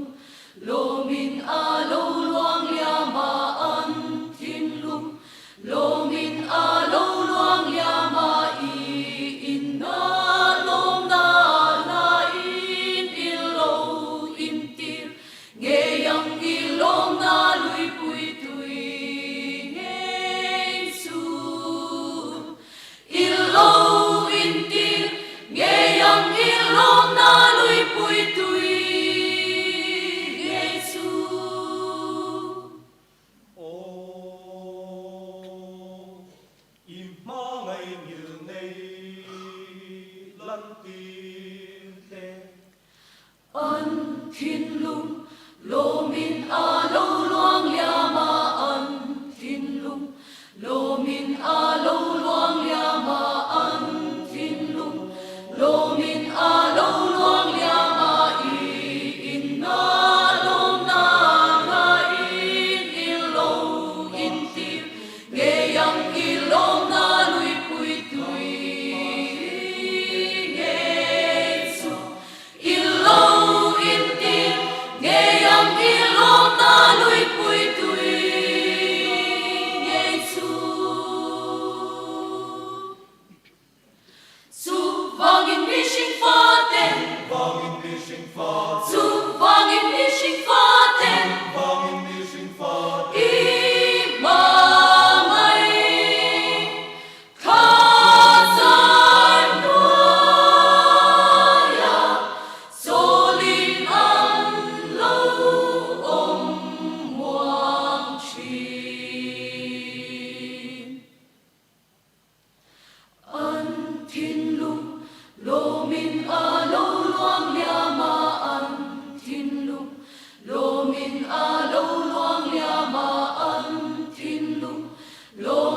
lung lô min a lô luang lia ma an thiên lung lô min a lô luang lia ma i in na lom na na in lo in tir nghe yang i lom na lui pui tui nghe su in lo in tir nghe yang i lom na lui pui tui nghe su. Im ma ngày như ngày lăn tin te An thiên lung lô min a lô luang lia ma an thiên lung lô min a lô luang lia ma an thiên lung lô min a lô luang lia ma i in na lom na na in lo in tir nghe yang i lom na lui pui tui nghe su in lo in tir nghe yang i lom na lui pui tui nghe su. Su vang in mi sing fa ten vang in mi sing fa su vang in mi sing fa ten vang in mi sing fa i ma mai kha san ya so lin an lo om muang chin an thiên lung lô min a lô luang lia ma an thiên lung lô min a lô luang lia ma an thiên lung lô